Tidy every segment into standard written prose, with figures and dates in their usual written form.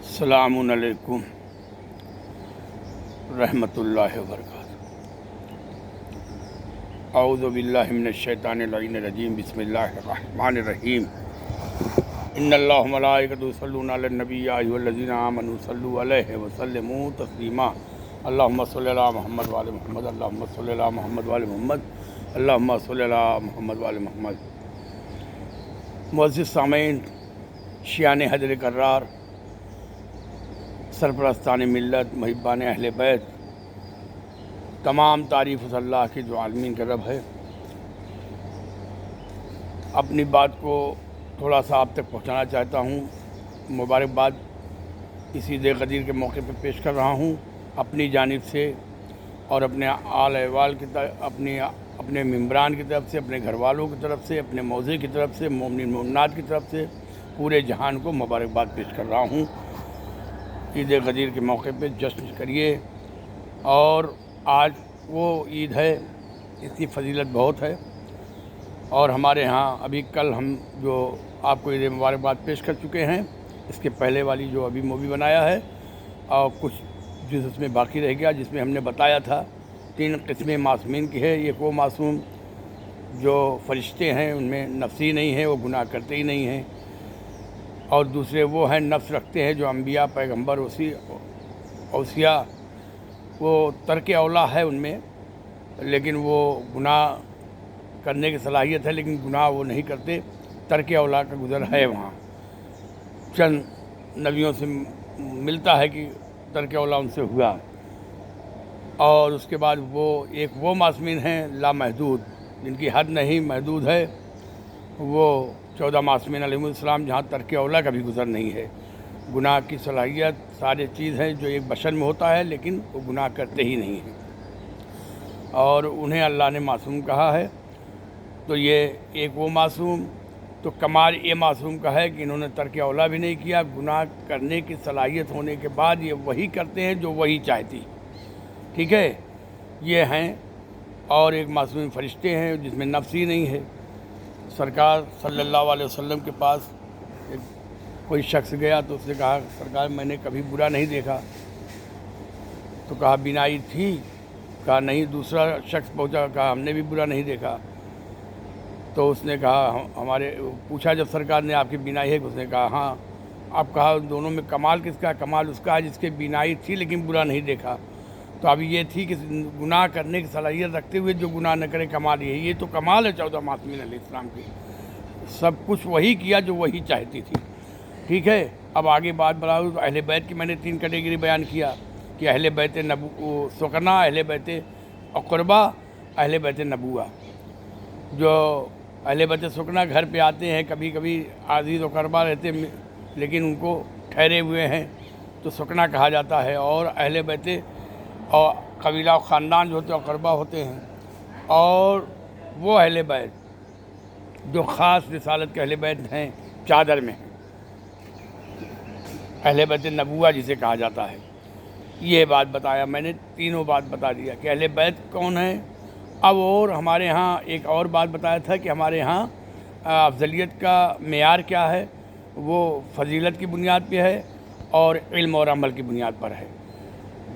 السلام علیکم رحمۃ اللہ وبرکاتہ۔ اعوذ باللہ من الشیطان اللعین الرجیم، بسم اللہ الرحمن الرحیم۔ ان اللہ وملائکتہ یصلون علی النبی یا ایھا الذین آمنوا صلوا علیہ وسلموا تسلیما۔ اللہم صلی علی محمد وعلی محمد، اللہم صلی علی محمد وعلی محمد، اللہم صلی علی محمد وعلی محمد۔ معزز سامعین، شیعان حیدر کرار، سرپرستان ملت، محبان اہل بیت، تمام تعریف اس اللہ کی جو عالمین کا رب ہے، اپنی بات کو تھوڑا سا آپ تک پہنچانا چاہتا ہوں۔ مبارکباد اسی عید غدیر کے موقع پہ پیش کر رہا ہوں اپنی جانب سے اور اپنے آل احوال کی اپنے ممبران کی طرف سے، اپنے گھر والوں کی طرف سے، اپنے موضع کی طرف سے، مومنین مومنات کی طرف سے پورے جہان کو مبارکباد پیش کر رہا ہوں۔ عید غدیر کے موقع پہ جشن کریے، اور آج وہ عید ہے، اس کی فضیلت بہت ہے، اور ہمارے ہاں ابھی کل ہم جو آپ کو عید مبارکباد پیش کر چکے ہیں، اس کے پہلے والی جو ابھی مووی بنایا ہے، اور کچھ جز اس میں باقی رہ گیا، جس میں ہم نے بتایا تھا 3 قسمیں معصومین کی ہے۔ ایک وہ معصوم جو فرشتے ہیں، ان میں نفسی نہیں ہے، وہ گناہ کرتے ہی نہیں ہیں، اور دوسرے وہ ہیں نفس رکھتے ہیں، جو انبیاء، پیغمبر، اوصیاء، وہ ترک اولا ہے ان میں، لیکن وہ گناہ کرنے کی صلاحیت ہے، لیکن گناہ وہ نہیں کرتے، ترک اولا کا گزر ہے وہاں۔ چند نبیوں سے ملتا ہے کہ ترک اولا ان سے ہوا، اور اس کے بعد وہ معصومین ہیں لامحدود، جن کی حد نہیں، محدود ہے، وہ 14 معصومین علیہ السلام، جہاں ترک اولا کا بھی گزر نہیں ہے۔ گناہ کی صلاحیت سارے چیز ہے جو ایک بشر میں ہوتا ہے، لیکن وہ گناہ کرتے ہی نہیں ہیں، اور انہیں اللہ نے معصوم کہا ہے۔ تو یہ ایک وہ معصوم، تو کمال یہ معصوم کا ہے کہ انہوں نے ترک اولا بھی نہیں کیا، گناہ کرنے کی صلاحیت ہونے کے بعد یہ وہی کرتے ہیں جو وہی چاہتی، ٹھیک ہے، یہ ہیں۔ اور ایک معصوم فرشتے ہیں جس میں نفس ہی نہیں ہے۔ سرکار صلی اللہ علیہ وسلم کے پاس کوئی شخص گیا تو اس نے کہا، سرکار میں نے کبھی برا نہیں دیکھا، تو کہا بینائی تھی؟ کہا نہیں۔ دوسرا شخص پہنچا، کہا ہم نے بھی برا نہیں دیکھا، تو اس نے کہا پوچھا جب سرکار نے آپ کی بینائی ہے؟ اس نے کہا ہاں۔ اب کہا دونوں میں کمال کس کا؟ کمال اس کا ہے جس کے بینائی تھی لیکن برا نہیں دیکھا۔ تو اب یہ تھی کہ گناہ کرنے کی صلاحیت رکھتے ہوئے جو گناہ نہ کرے، کمال یہ تو کمال ہے 14 معصومین علیہ السلام کی، سب کچھ وہی کیا جو وہی چاہتی تھی، ٹھیک ہے۔ اب آگے بات بڑھاؤں تو اہل بیت کی میں نے 3 کیٹیگری بیان کیا کہ اہل بیت سکنا، اہل بیت اقربا، اہل بیت نبوہ۔ جو اہل بیت سکنا گھر پہ آتے ہیں، کبھی کبھی عزیز اقربا رہتے لیکن ان کو ٹھہرے ہوئے ہیں تو سکنا کہا جاتا ہے، اور اہل بیت اور قبیلہ و خاندان جو ہوتے ہیں اقربا ہوتے ہیں، اور وہ اہل بیت جو خاص رسالت کے اہل بیت ہیں، چادر میں ہیں، اہل بیت نبوہ جسے کہا جاتا ہے۔ یہ بات بتایا میں نے، تینوں بات بتا دیا کہ اہل بیت کون ہیں۔ اب اور ہمارے ہاں ایک اور بات بتایا تھا کہ ہمارے ہاں افضلیت کا معیار کیا ہے، وہ فضیلت کی بنیاد پہ ہے اور علم اور عمل کی بنیاد پر ہے۔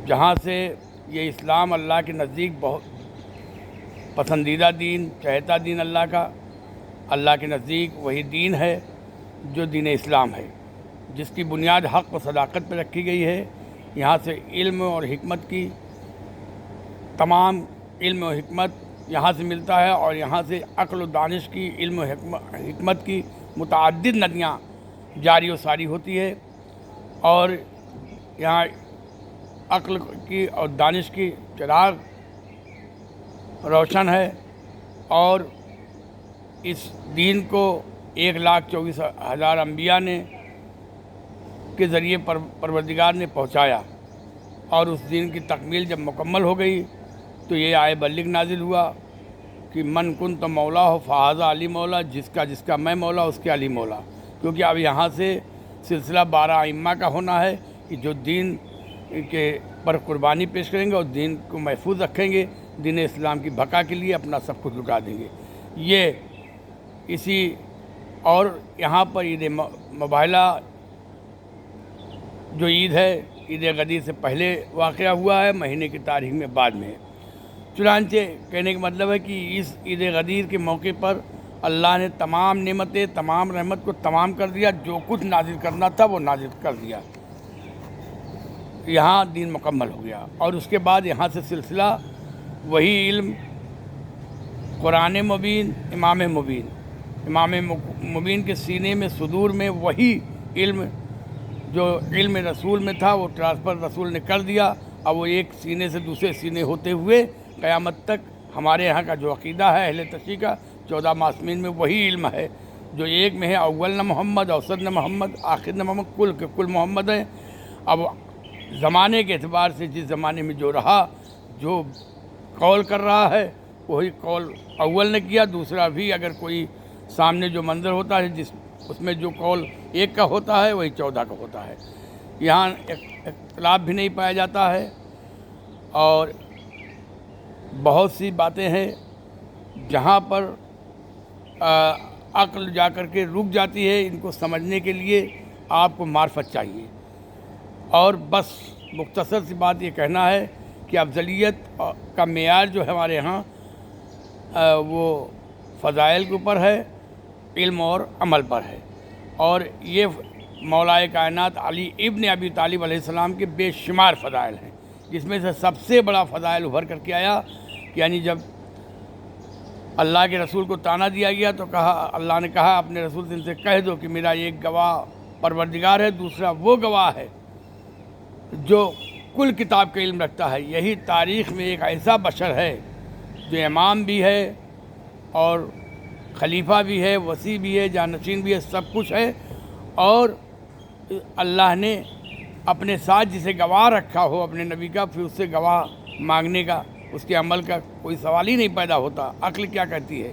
جہاں سے یہ اسلام اللہ کے نزدیک بہت پسندیدہ دین، چہتا دین اللہ کا، اللہ کے نزدیک وہی دین ہے جو دین اسلام ہے، جس کی بنیاد حق و صداقت پہ رکھی گئی ہے۔ یہاں سے علم اور حکمت کی تمام علم و حکمت یہاں سے ملتا ہے، اور یہاں سے عقل و دانش کی، علم و حکمت کی متعدد ندیاں جاری و ساری ہوتی ہے، اور یہاں عقل کی اور دانش کی چراغ روشن ہے، اور اس دین کو 1,24,000 انبیاء نے کے ذریعے پروردگار نے پہنچایا، اور اس دین کی تکمیل جب مکمل ہو گئی تو یہ آئے بلغ نازل ہوا کہ من کنت مولا ہو فہذا علی مولا، جس کا میں مولا اس کے علی مولا، کیونکہ اب یہاں سے سلسلہ 12 ائمہ کا ہونا ہے کہ جو دین کے پر قربانی پیش کریں گے اور دین کو محفوظ رکھیں گے، دین اسلام کی بقا کے لیے اپنا سب کچھ لٹا دیں گے۔ یہ اسی اور یہاں پر عید مباہلہ جو عید ہے عید غدیر سے پہلے واقعہ ہوا ہے، مہینے کی تاریخ میں بعد میں ہے۔ چنانچہ کہنے کا مطلب ہے کہ اس عید غدیر کے موقع پر اللہ نے تمام نعمتیں، تمام رحمت کو تمام کر دیا، جو کچھ نازل کرنا تھا وہ نازل کر دیا، یہاں دین مکمل ہو گیا۔ اور اس کے بعد یہاں سے سلسلہ وہی علم، قرآن مبین، امام مبین، امام مبین کے سینے میں، صدور میں وہی علم جو علم رسول میں تھا وہ ٹرانسفر رسول نے کر دیا۔ اب وہ ایک سینے سے دوسرے سینے ہوتے ہوئے قیامت تک ہمارے یہاں کا جو عقیدہ ہے اہل تشیع کا 14 معصومین میں وہی علم ہے جو ایک میں ہے، اول نہ محمد، اوسط نہ محمد، آخر نہ محمد، کل کے کل محمد ہیں۔ اب زمانے کے اعتبار سے جس زمانے میں جو رہا، جو قول کر رہا ہے وہی قول اول نے کیا، دوسرا بھی اگر کوئی سامنے جو منظر ہوتا ہے جس اس میں جو قول ایک کا ہوتا ہے وہی 14 کا ہوتا ہے۔ یہاں اختلاف بھی نہیں پایا جاتا ہے، اور بہت سی باتیں ہیں جہاں پر عقل جا کر کے رک جاتی ہے۔ ان کو سمجھنے کے لیے آپ کو معرفت چاہیے، اور بس مختصر سی بات یہ کہنا ہے کہ افضلیت کا معیار جو ہے ہمارے ہاں وہ فضائل کے اوپر ہے، علم اور عمل پر ہے، اور یہ مولائے کائنات علی ابن ابی طالب علیہ السلام کے بے شمار فضائل ہیں، جس میں سے سب سے بڑا فضائل ابھر کر کے آیا، یعنی جب اللہ کے رسول کو طعنہ دیا گیا تو کہا، اللہ نے کہا اپنے رسول سے ان سے کہہ دو کہ میرا ایک گواہ پروردگار ہے، دوسرا وہ گواہ ہے جو کل کتاب کا علم رکھتا ہے۔ یہی تاریخ میں ایک ایسا بشر ہے جو امام بھی ہے اور خلیفہ بھی ہے، وصی بھی ہے، جانشین بھی ہے، سب کچھ ہے، اور اللہ نے اپنے ساتھ جسے گواہ رکھا ہو اپنے نبی کا، پھر اس سے گواہ مانگنے کا، اس کے عمل کا کوئی سوال ہی نہیں پیدا ہوتا۔ عقل کیا کہتی ہے؟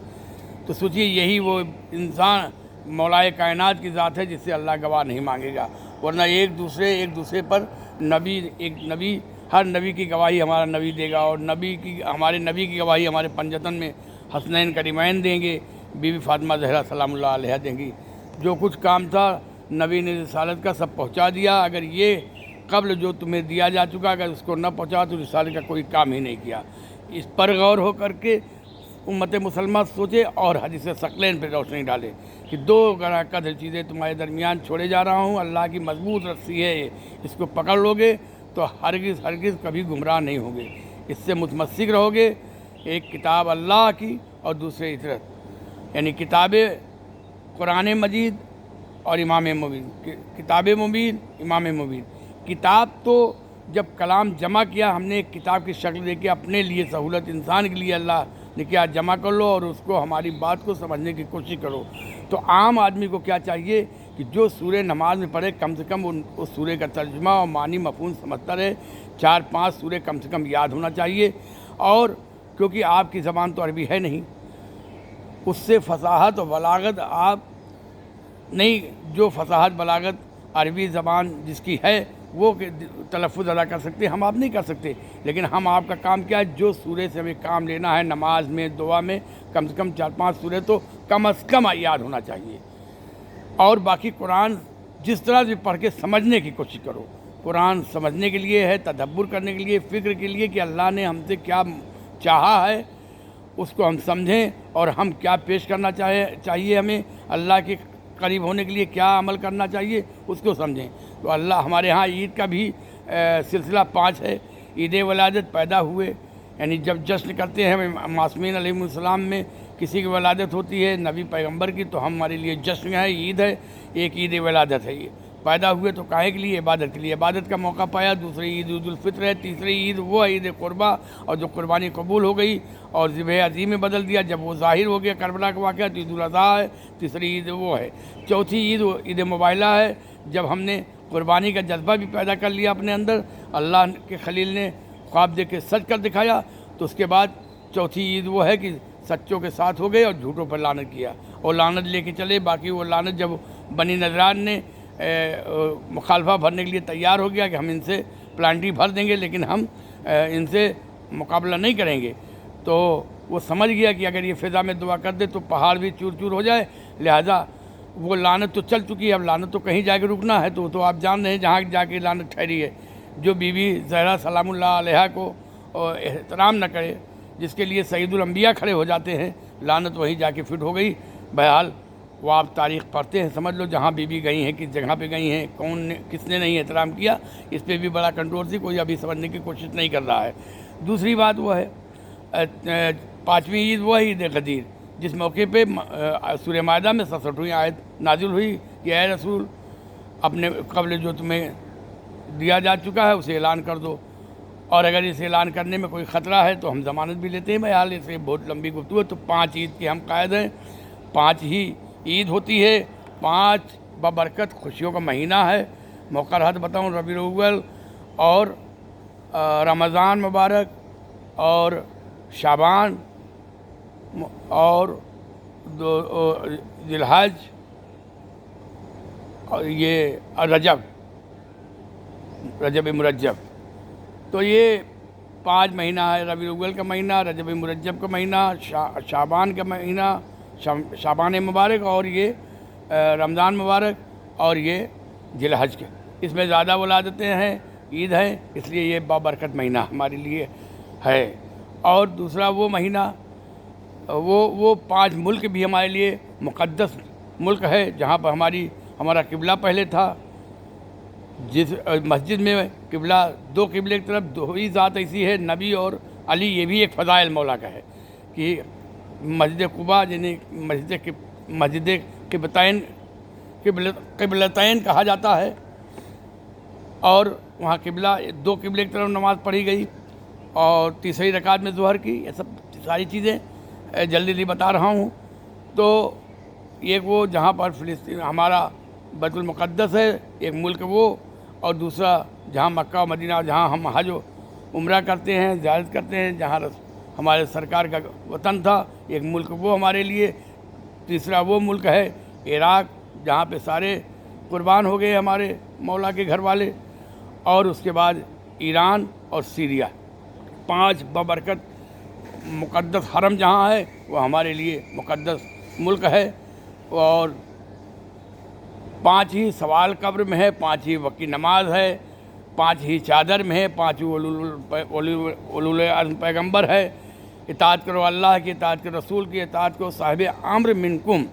تو سوچیے یہی وہ انسان مولائے کائنات کی ذات ہے جس سے اللہ گواہ نہیں مانگے گا، ورنہ ایک دوسرے پر نبی ہر نبی کی گواہی ہمارا نبی دے گا، اور ہمارے نبی کی گواہی ہمارے پنجتن میں حسنین کریمین دیں گے، بی بی فاطمہ زہرا سلام اللہ علیہ دیں گی۔ جو کچھ کام تھا نبی نے رسالت کا سب پہنچا دیا۔ اگر یہ قبل جو تمہیں دیا جا چکا اگر اس کو نہ پہنچا تو رسالت کا کوئی کام ہی نہیں کیا۔ اس پر غور ہو کر کے امت مسلمہ سوچے اور حدیث ثقلین پہ روشنی ڈالے کہ دو گراں قدر چیزیں تمہارے درمیان چھوڑے جا رہا ہوں، اللہ کی مضبوط رسی ہے، اس کو پکڑ لو گے تو ہرگز کبھی گمراہ نہیں ہوگے، اس سے متمسک رہو گے۔ ایک کتاب اللہ کی اور دوسرے اطرت، یعنی کتاب قرآن مجید اور امام مبین، کتاب مبین، امام مبین۔ کتاب تو جب کلام جمع کیا ہم نے ایک کتاب کی شکل دے کے اپنے لیے سہولت انسان کے لیے اللہ نے کیا جمع کر لو اور اس کو ہماری بات کو سمجھنے کی کوشش کرو۔ تو عام آدمی کو کیا چاہیے کہ جو سورہ نماز میں پڑھے کم سے کم اس سورہ کا ترجمہ اور معنی مفہوم سمجھتا رہے، 4-5 سورہ کم سے کم یاد ہونا چاہیے، اور کیونکہ آپ کی زبان تو عربی ہے نہیں، اس سے فصاحت و بلاغت آپ نہیں، جو فصاحت بلاغت عربی زبان جس کی ہے وہ تلفظ ادا کر سکتے، ہم آپ نہیں کر سکتے، لیکن ہم آپ کا کام کیا ہے، جو سورہ سے ہمیں کام لینا ہے نماز میں، دعا میں، کم سے کم 4-5 سورہ تو کم از کم یاد ہونا چاہیے، اور باقی قرآن جس طرح سے پڑھ کے سمجھنے کی کوشش کرو۔ قرآن سمجھنے کے لیے ہے، تدبر کرنے کے لیے، فکر کے لیے کہ اللہ نے ہم سے کیا چاہا ہے اس کو ہم سمجھیں، اور ہم کیا پیش کرنا چاہیے ہمیں اللہ کے قریب ہونے کے لیے کیا عمل کرنا چاہیے اس کو سمجھیں۔ تو اللہ ہمارے ہاں عید کا بھی سلسلہ 5 ہے۔ عید ولادت، پیدا ہوئے، یعنی جب جشن کرتے ہیں معصومین علیہ السلام میں کسی کی ولادت ہوتی ہے نبی پیغمبر کی تو ہمارے لیے جشن ہے، عید ہے، ایک عید ولادت ہے۔ یہ پیدا ہوئے تو کاہے کے لیے؟ عبادت کے لیے، عبادت کا موقع پایا۔ دوسری عید عید الفطر ہے، تیسری عید وہ عید قربہ، اور جو قربانی قبول ہو گئی اور ذبح عظیم میں بدل دیا جب وہ ظاہر ہو گیا کربلا کا واقعہ، تو عید الاضحیٰ ہے، تیسری عید وہ ہے۔ چوتھی عید عید مباہلہ ہے، جب ہم نے قربانی کا جذبہ بھی پیدا کر لیا اپنے اندر، اللہ کے خلیل نے خواب دے کے سچ کر دکھایا، تو اس کے بعد چوتھی عید وہ ہے کہ سچوں کے ساتھ ہو گئے اور جھوٹوں پر لعنت کیا اور لعنت لے کے چلے۔ باقی وہ لعنت جب بنی نذران نے مخالفہ بھرنے کے لیے تیار ہو گیا کہ ہم ان سے پلانٹی بھر دیں گے لیکن ہم ان سے مقابلہ نہیں کریں گے، تو وہ سمجھ گیا کہ اگر یہ فضا میں دعا کر دے تو پہاڑ بھی چور چور ہو جائے، لہذا وہ لعنت تو چل چکی ہے، اب لعنت تو کہیں جا کے رکنا ہے، تو آپ جان رہے ہیں جہاں جا کے لعنت ٹھہری ہے۔ جو بی بی زہرا سلام اللہ علیہا کو احترام نہ کرے، جس کے لیے سید الانبیاء کھڑے ہو جاتے ہیں، لعنت وہیں جا کے فٹ ہو گئی۔ بہرحال وہ آپ تاریخ پڑھتے ہیں، سمجھ لو جہاں بی بی گئی ہیں، کس جگہ پہ گئی ہیں، کون نے کس نے نہیں احترام کیا، اس پہ بھی بڑا کنٹروورسی کوئی ابھی سمجھنے کی کوشش نہیں کر رہا ہے۔ دوسری بات وہ ہے 5ویں عید وہ ہے عید غدیر، جس موقع پہ سورہ مائدہ میں 67ویں آیت نازل ہوئی کہ اے رسول اپنے قبل جو تمہیں دیا جا چکا ہے اسے اعلان کر دو، اور اگر اسے اعلان کرنے میں کوئی خطرہ ہے تو ہم ضمانت بھی لیتے ہیں۔ بہرحال اسے بہت لمبی گفتگو ہے، تو 5 عید کے ہم قائد ہیں، 5 ہی عید ہوتی ہے، 5 ببرکت خوشیوں کا مہینہ ہے۔ موقرات بتاؤں ربیع الاول اور رمضان مبارک اور شعبان اور ذی الحج اور یہ رجب مرجب، تو یہ 5 مہینہ ہے، ربیع الاول کا مہینہ، رجب مرجب کا مہینہ، شعبان کا مہینہ، شعبان مبارک، اور یہ رمضان مبارک، اور یہ ذی الحج کے۔ اس میں زیادہ ولادتیں ہیں، عید ہیں، اس لیے یہ بابرکت مہینہ ہمارے لیے ہے۔ اور دوسرا وہ مہینہ وہ 5 ملک بھی ہمارے لیے مقدس ملک ہے، جہاں پر ہمارا قبلہ پہلے تھا، جس مسجد میں قبلہ 2 قبلے کی طرف 2 ہی ذات ایسی ہے، نبی اور علی۔ یہ بھی ایک فضائل مولا کا ہے کہ مسجد قباء جنہیں مسجد قبلتین کہا جاتا ہے، اور وہاں قبلہ 2 قبلے کی طرف نماز پڑھی گئی، اور تیسری رکعت میں ظہر کی۔ یہ سب ساری چیزیں جلدی جلدی بتا رہا ہوں۔ تو ایک وہ جہاں پر فلسطین ہمارا بیت المقدس ہے، ایک ملک وہ، اور دوسرا جہاں مکہ و مدینہ، جہاں ہم حج و عمرہ کرتے ہیں، زیارت کرتے ہیں، جہاں ہمارے سرکار کا وطن تھا، ایک ملک وہ ہمارے لیے۔ تیسرا وہ ملک ہے عراق، جہاں پہ سارے قربان ہو گئے ہمارے مولا کے گھر والے، اور اس کے بعد ایران اور سیریا۔ 5 ببرکت مقدس حرم جہاں ہے وہ ہمارے لیے مقدس ملک ہے، اور 5 ہی سوال قبر میں ہے، 5 ہی وقت کی نماز ہے، 5 ہی چادر میں ہے، 5 اولو العزم پیغمبر ہے، اطاعت کرو اللہ کی، اطاعت کرو رسول کی، اطاعت کرو صاحب امر منکم۔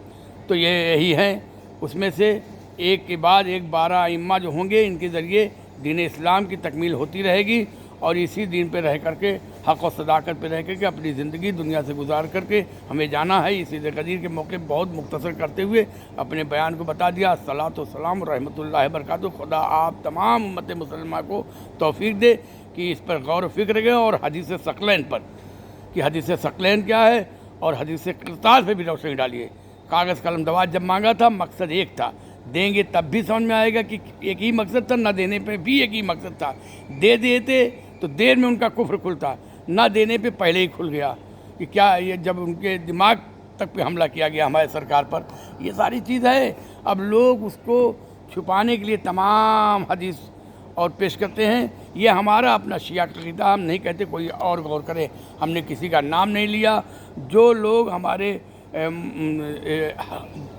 تو یہی ہیں، اس میں سے ایک کے بعد ایک 12 ائمہ جو ہوں گے، ان کے ذریعے دین اسلام کی تکمیل ہوتی رہے گی، اور اسی دین پہ رہ کر کے، حق و صداقت پہ رہ کر کے اپنی زندگی دنیا سے گزار کر کے ہمیں جانا ہے۔ اس عید قدیر کے موقع بہت مختصر کرتے ہوئے اپنے بیان کو بتا دیا۔ الصلاۃ والسلام ورحمۃ اللہ وبرکاتہ۔ خدا آپ تمام امت مسلمہ کو توفیق دے کہ اس پر غور و فکر کریں، اور حدیث ثقلین پر، کہ حدیث ثقلین کیا ہے، اور حدیث قرطاس پہ بھی روشنی ڈالیے۔ کاغذ قلم دوات جب مانگا تھا مقصد ایک تھا، دیں گے تب بھی سمجھ میں آئے گا کہ ایک ہی مقصد تھا، نہ دینے پہ بھی ایک ہی مقصد تھا۔ دے دیتے تو دیر میں ان کا کفر کھلتا، نہ دینے پہ پہلے ہی کھل گیا کہ کیا یہ جب ان کے دماغ تک پہ حملہ کیا گیا ہمارے سرکار پر۔ یہ ساری چیز ہے، اب لوگ اس کو چھپانے کے لیے تمام حدیث اور پیش کرتے ہیں۔ یہ ہمارا اپنا شیعہ عقیدہ، ہم نہیں کہتے کوئی اور غور کرے، ہم نے کسی کا نام نہیں لیا۔ جو لوگ ہمارے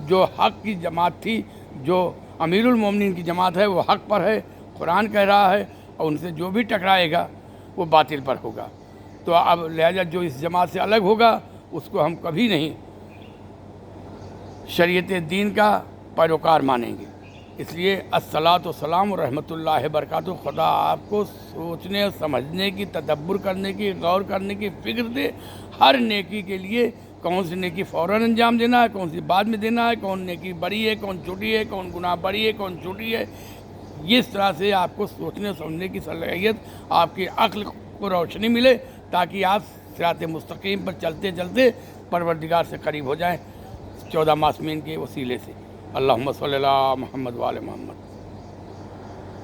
جو حق کی جماعت تھی، جو امیر المومنین کی جماعت ہے، وہ حق پر ہے، قرآن کہہ رہا ہے، اور ان سے جو بھی ٹکرائے گا وہ باطل پر ہوگا۔ تو اب لہذا جو اس جماعت سے الگ ہوگا اس کو ہم کبھی نہیں شریعت دین کا پیروکار مانیں گے۔ اس لیے الصلاۃ والسلام ورحمۃ اللہ وبرکاتہ۔ خدا آپ کو سوچنے، سمجھنے کی، تدبر کرنے کی، غور کرنے کی فکر دے، ہر نیکی کے لیے کون سی نیکی فوراً انجام دینا ہے، کون سی بعد میں دینا ہے، کون نیکی بڑی ہے، کون چھوٹی ہے، کون گناہ بڑی ہے، کون چھوٹی ہے۔ اس طرح سے آپ کو سوچنے سمجھنے کی صلاحیت، آپ کی عقل کو روشنی ملے، تاکہ آپ صراط مستقیم پر چلتے چلتے پروردگار سے قریب ہو جائیں 14 معصومین کے وسیلے سے۔ اللہم صلی اللہ محمد وآل محمد۔